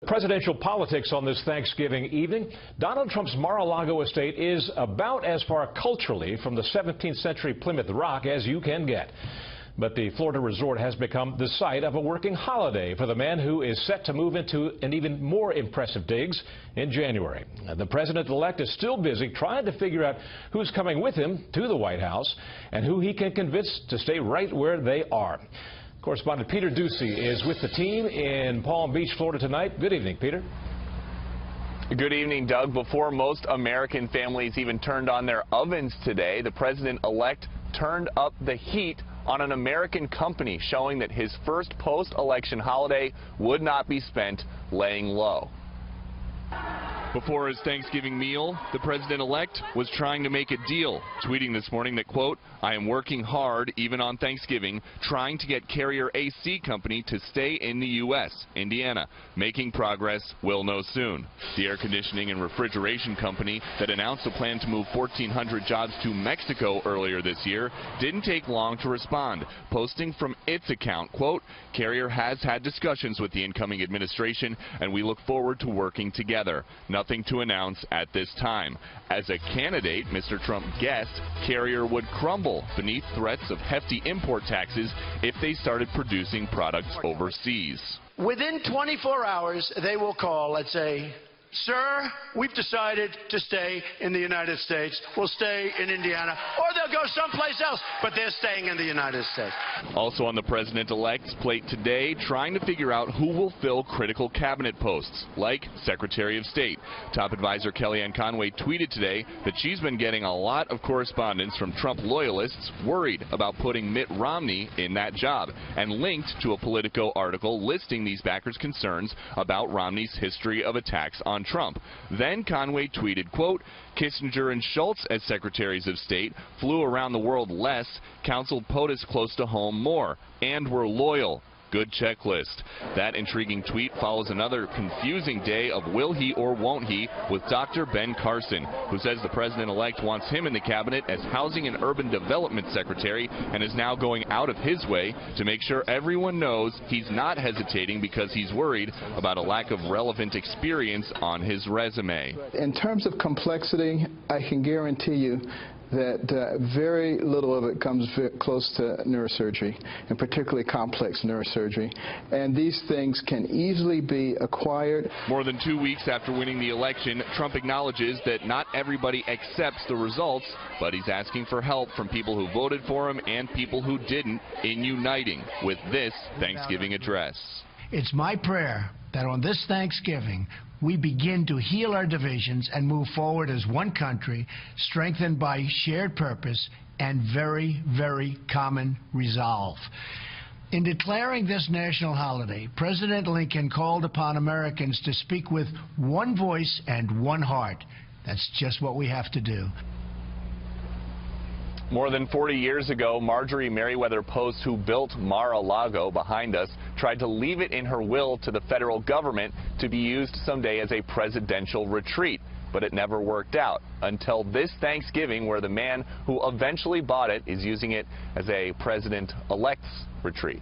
Presidential politics on this Thanksgiving evening. Donald Trump's Mar-a-Lago estate is about as far culturally from the 17th century Plymouth Rock as you can get. But the Florida resort has become the site of a working holiday for the man who is set to move into an even more impressive digs in January. The president-elect is still busy trying to figure out who's coming with him to the White House and who he can convince to stay right where they are. Correspondent Peter Ducey is with the team in Palm Beach, Florida tonight. Good evening, Peter. Good evening, Doug. Before most American families even turned on their ovens today, the president-elect turned up the heat on an American company, showing that his first post-election holiday would not be spent laying low. Before his Thanksgiving meal, the president-elect was trying to make a deal, tweeting this morning that, quote, "I am working hard, even on Thanksgiving, trying to get Carrier AC Company to stay in the U.S., Indiana. Making progress, will know soon." The air conditioning and refrigeration company that announced a plan to move 1,400 jobs to Mexico earlier this year didn't take long to respond, posting from its account, quote, "Carrier has had discussions with the incoming administration, and we look forward to working together. Nothing to announce at this time." As a candidate, Mr. Trump guessed Carrier would crumble beneath threats of hefty import taxes if they started producing products overseas. Within 24 hours, they will call and say, "Sir, we've decided to stay in the United States. We'll stay in Indiana," or they'll go someplace else, but they're staying in the United States. Also on the president-elect's plate today, trying to figure out who will fill critical cabinet posts, like Secretary of State. Top advisor Kellyanne Conway tweeted today that she's been getting a lot of correspondence from Trump loyalists worried about putting Mitt Romney in that job, and linked to a Politico article listing these backers' concerns about Romney's history of attacks on Trump. Then Conway tweeted, quote, "Kissinger and Schultz as secretaries of state flew around the world less, counseled POTUS close to home more, and were loyal. Good checklist." That intriguing tweet follows another confusing day of will he or won't he with Dr. Ben Carson, who says the president-elect wants him in the cabinet as Housing and Urban Development Secretary and is now going out of his way to make sure everyone knows he's not hesitating because he's worried about a lack of relevant experience on his resume. In terms of complexity, I can guarantee you that very little of it comes close to neurosurgery, and particularly complex neurosurgery. And these things can easily be acquired. More than 2 weeks after winning the election, Trump acknowledges that not everybody accepts the results, but he's asking for help from people who voted for him and people who didn't in uniting with this Thanksgiving address. It's my prayer that on this Thanksgiving, we begin to heal our divisions and move forward as one country, strengthened by shared purpose and very, very common resolve. In declaring this national holiday, President Lincoln called upon Americans to speak with one voice and one heart. That's just what we have to do. More than 40 years ago, Marjorie Merriweather Post, who built Mar-a-Lago behind us, tried to leave it in her will to the federal government to be used someday as a presidential retreat. But it never worked out until this Thanksgiving, where the man who eventually bought it is using it as a president-elect's retreat.